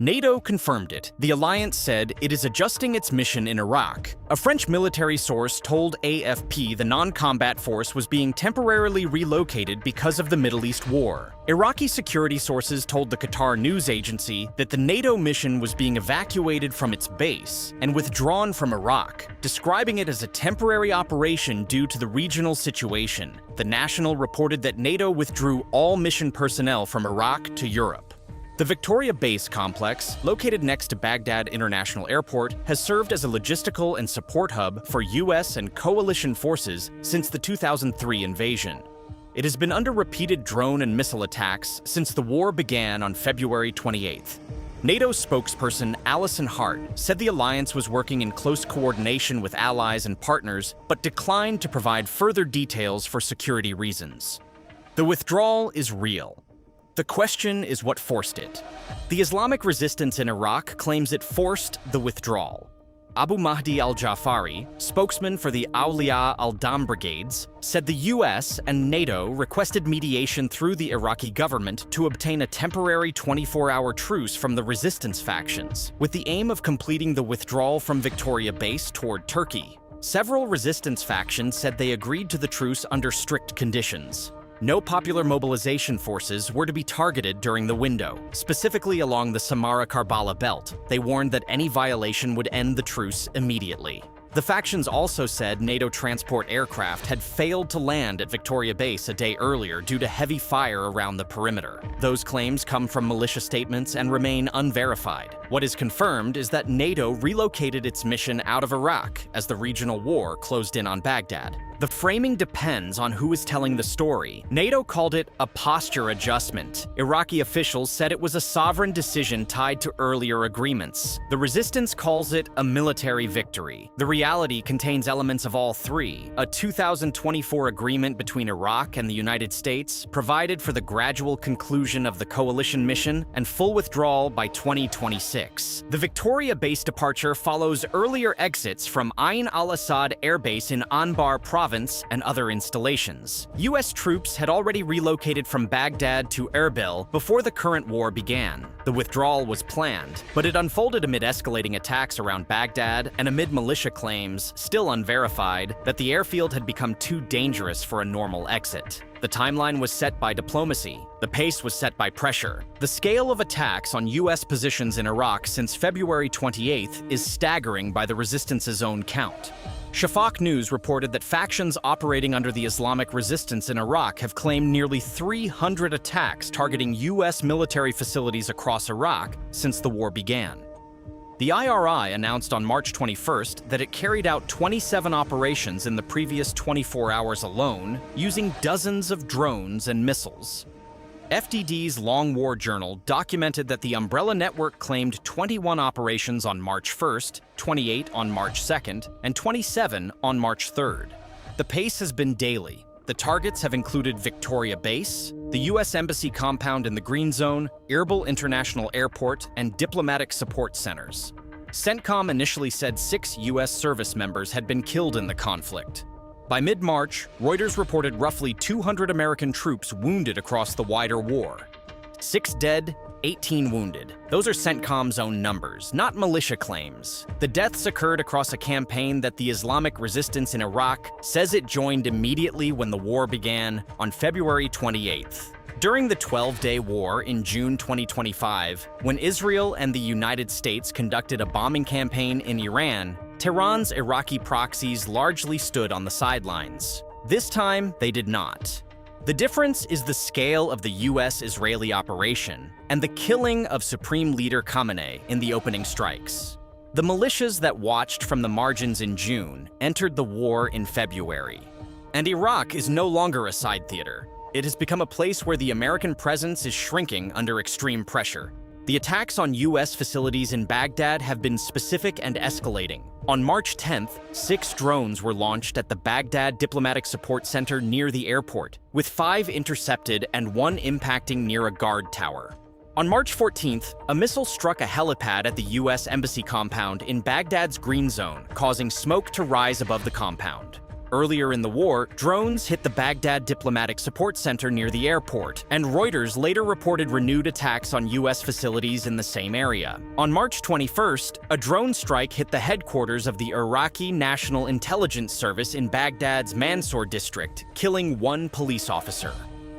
NATO confirmed it. The alliance said it is adjusting its mission in Iraq. A French military source told AFP the non-combat force was being temporarily relocated because of the Middle East war. Iraqi security sources told the Qatar news agency that the NATO mission was being evacuated from its base and withdrawn from Iraq, describing it as a temporary operation due to the regional situation. The National reported that NATO withdrew all mission personnel from Iraq to Europe. The Victoria Base complex, located next to Baghdad International Airport, has served as a logistical and support hub for US and coalition forces since the 2003 invasion. It has been under repeated drone and missile attacks since the war began on February 28th. NATO spokesperson Alison Hart said the alliance was working in close coordination with allies and partners, but declined to provide further details for security reasons. The withdrawal is real. The question is what forced it. The Islamic Resistance in Iraq claims it forced the withdrawal. Abu Mahdi al-Jafari, spokesman for the Awliya al-Dam brigades, said the US and NATO requested mediation through the Iraqi government to obtain a temporary 24-hour truce from the resistance factions, with the aim of completing the withdrawal from Victoria Base toward Turkey. Several resistance factions said they agreed to the truce under strict conditions. No popular mobilization forces were to be targeted during the window, specifically along the Samarra-Karbala belt. They warned that any violation would end the truce immediately. The factions also said NATO transport aircraft had failed to land at Victoria Base a day earlier due to heavy fire around the perimeter. Those claims come from militia statements and remain unverified. What is confirmed is that NATO relocated its mission out of Iraq as the regional war closed in on Baghdad. The framing depends on who is telling the story. NATO called it a posture adjustment. Iraqi officials said it was a sovereign decision tied to earlier agreements. The resistance calls it a military victory. The reality contains elements of all three. A 2024 agreement between Iraq and the United States provided for the gradual conclusion of the coalition mission and full withdrawal by 2026. The Victoria Base departure follows earlier exits from Ain al-Assad Air Base in Anbar province and other installations. US troops had already relocated from Baghdad to Erbil before the current war began. The withdrawal was planned, but it unfolded amid escalating attacks around Baghdad and amid militia claims, still unverified, that the airfield had become too dangerous for a normal exit. The timeline was set by diplomacy. The pace was set by pressure. The scale of attacks on US positions in Iraq since February 28th is staggering by the resistance's own count. Shafaq News reported that factions operating under the Islamic Resistance in Iraq have claimed nearly 300 attacks targeting US military facilities across Iraq since the war began. The IRI announced on March 21st that it carried out 27 operations in the previous 24 hours alone, using dozens of drones and missiles. FDD's Long War Journal documented that the Umbrella Network claimed 21 operations on March 1st, 28 on March 2nd, and 27 on March 3rd. The pace has been daily. The targets have included Victoria Base, the US Embassy compound in the Green Zone, Erbil International Airport, and diplomatic support centers. CENTCOM initially said 6 US service members had been killed in the conflict. By mid-March, Reuters reported roughly 200 American troops wounded across the wider war. 6 dead, 18 wounded. Those are CENTCOM's own numbers, not militia claims. The deaths occurred across a campaign that the Islamic Resistance in Iraq says it joined immediately when the war began on February 28th. During the 12-day war in June 2025, when Israel and the United States conducted a bombing campaign in Iran, Tehran's Iraqi proxies largely stood on the sidelines. This time, they did not. The difference is the scale of the US-Israeli operation and the killing of Supreme Leader Khamenei in the opening strikes. The militias that watched from the margins in June entered the war in February. And Iraq is no longer a side theater. It has become a place where the American presence is shrinking under extreme pressure. The attacks on US facilities in Baghdad have been specific and escalating. On March 10th, 6 drones were launched at the Baghdad Diplomatic Support Center near the airport, with 5 intercepted and 1 impacting near a guard tower. On March 14th, a missile struck a helipad at the US Embassy compound in Baghdad's Green Zone, causing smoke to rise above the compound. Earlier in the war, drones hit the Baghdad Diplomatic Support Center near the airport, and Reuters later reported renewed attacks on U.S. facilities in the same area. On March 21st, a drone strike hit the headquarters of the Iraqi National Intelligence Service in Baghdad's Mansour district, killing one police officer.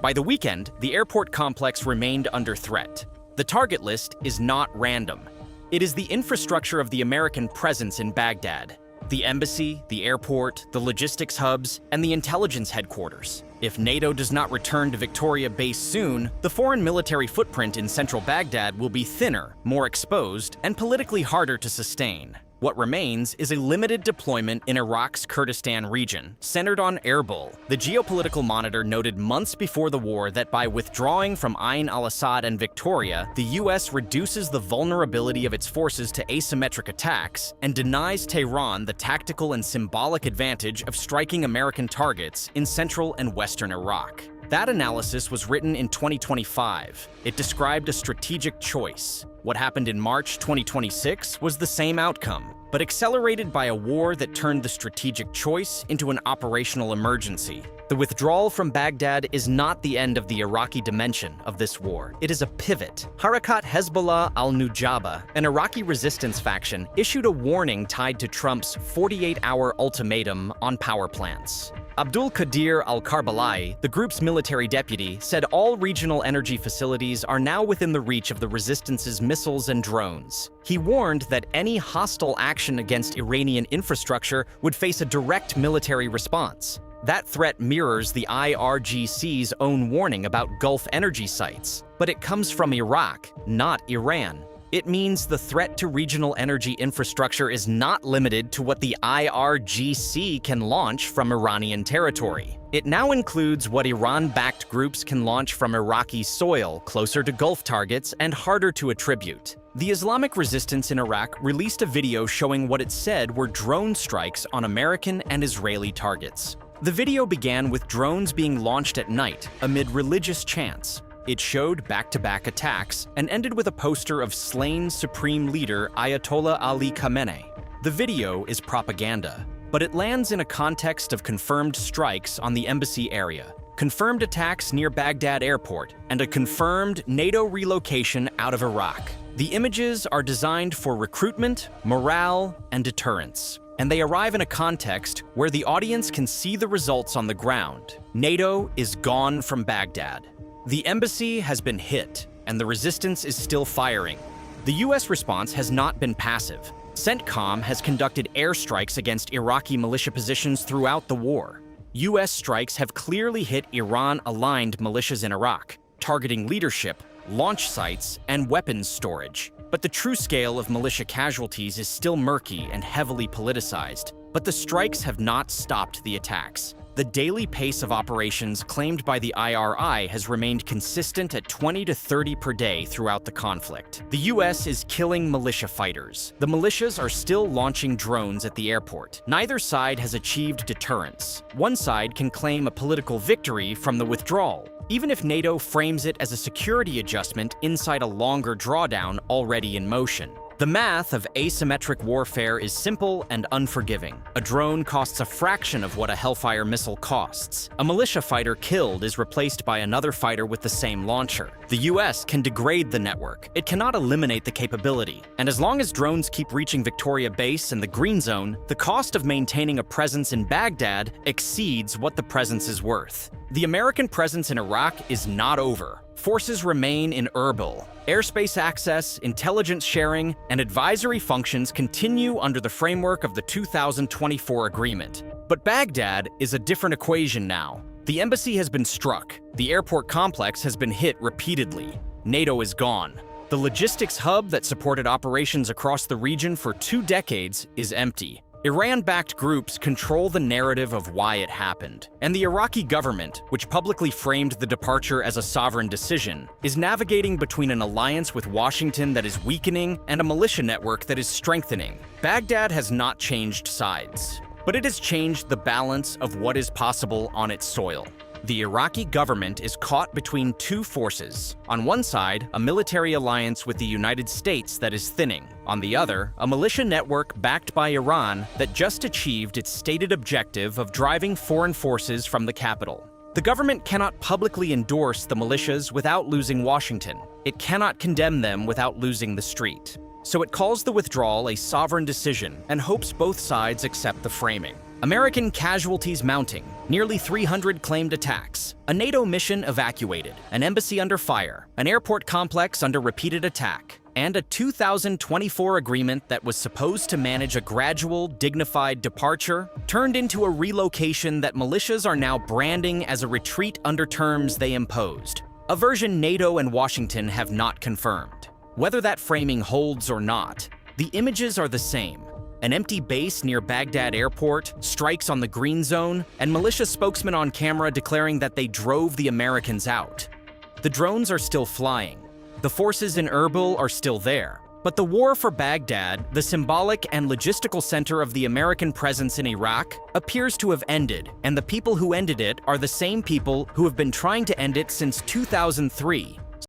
By the weekend, the airport complex remained under threat. The target list is not random. It is the infrastructure of the American presence in Baghdad. The embassy, the airport, the logistics hubs, and the intelligence headquarters. If NATO does not return to Victoria Base soon, the foreign military footprint in central Baghdad will be thinner, more exposed, and politically harder to sustain. What remains is a limited deployment in Iraq's Kurdistan region, centered on Erbil. The geopolitical monitor noted months before the war that by withdrawing from Ain al-Assad and Victoria, the US reduces the vulnerability of its forces to asymmetric attacks and denies Tehran the tactical and symbolic advantage of striking American targets in central and western Iraq. That analysis was written in 2025. It described a strategic choice. What happened in March 2026 was the same outcome, but accelerated by a war that turned the strategic choice into an operational emergency. The withdrawal from Baghdad is not the end of the Iraqi dimension of this war. It is a pivot. Harakat Hezbollah al-Nujaba, an Iraqi resistance faction, issued a warning tied to Trump's 48-hour ultimatum on power plants. Abdul Qadir al-Karbala'i, the group's military deputy, said all regional energy facilities are now within the reach of the resistance's missiles and drones. He warned that any hostile action against Iranian infrastructure would face a direct military response. That threat mirrors the IRGC's own warning about Gulf energy sites, but it comes from Iraq, not Iran. It means the threat to regional energy infrastructure is not limited to what the IRGC can launch from Iranian territory. It now includes what Iran-backed groups can launch from Iraqi soil, closer to Gulf targets and harder to attribute. The Islamic Resistance in Iraq released a video showing what it said were drone strikes on American and Israeli targets. The video began with drones being launched at night amid religious chants. It showed back-to-back attacks and ended with a poster of slain Supreme Leader Ayatollah Ali Khamenei. The video is propaganda, but it lands in a context of confirmed strikes on the embassy area, confirmed attacks near Baghdad Airport, and a confirmed NATO relocation out of Iraq. The images are designed for recruitment, morale, and deterrence, and they arrive in a context where the audience can see the results on the ground. NATO is gone from Baghdad. The embassy has been hit, and the resistance is still firing. The US response has not been passive. CENTCOM has conducted airstrikes against Iraqi militia positions throughout the war. US strikes have clearly hit Iran-aligned militias in Iraq, targeting leadership, launch sites, and weapons storage. But the true scale of militia casualties is still murky and heavily politicized. But the strikes have not stopped the attacks. The daily pace of operations claimed by the IRI has remained consistent at 20 to 30 per day throughout the conflict. The US is killing militia fighters. The militias are still launching drones at the airport. Neither side has achieved deterrence. One side can claim a political victory from the withdrawal, even if NATO frames it as a security adjustment inside a longer drawdown already in motion. The math of asymmetric warfare is simple and unforgiving. A drone costs a fraction of what a Hellfire missile costs. A militia fighter killed is replaced by another fighter with the same launcher. The US can degrade the network. It cannot eliminate the capability. And as long as drones keep reaching Victoria Base and the Green Zone, the cost of maintaining a presence in Baghdad exceeds what the presence is worth. The American presence in Iraq is not over. Forces remain in Erbil. Airspace access, intelligence sharing, and advisory functions continue under the framework of the 2024 agreement. But Baghdad is a different equation now. The embassy has been struck. The airport complex has been hit repeatedly. NATO is gone. The logistics hub that supported operations across the region for 2 decades is empty. Iran-backed groups control the narrative of why it happened, and the Iraqi government, which publicly framed the departure as a sovereign decision, is navigating between an alliance with Washington that is weakening and a militia network that is strengthening. Baghdad has not changed sides, but it has changed the balance of what is possible on its soil. The Iraqi government is caught between two forces. On one side, a military alliance with the United States that is thinning. On the other, a militia network backed by Iran that just achieved its stated objective of driving foreign forces from the capital. The government cannot publicly endorse the militias without losing Washington. It cannot condemn them without losing the street. So it calls the withdrawal a sovereign decision and hopes both sides accept the framing. American casualties mounting, nearly 300 claimed attacks, a NATO mission evacuated, an embassy under fire, an airport complex under repeated attack, and a 2024 agreement that was supposed to manage a gradual, dignified departure turned into a relocation that militias are now branding as a retreat under terms they imposed, a version NATO and Washington have not confirmed. Whether that framing holds or not, the images are the same. An empty base near Baghdad Airport, strikes on the green zone, and militia spokesman on camera declaring that they drove the Americans out. The drones are still flying. The forces in Erbil are still there. But the war for Baghdad, the symbolic and logistical center of the American presence in Iraq, appears to have ended, and the people who ended it are the same people who have been trying to end it since 2003,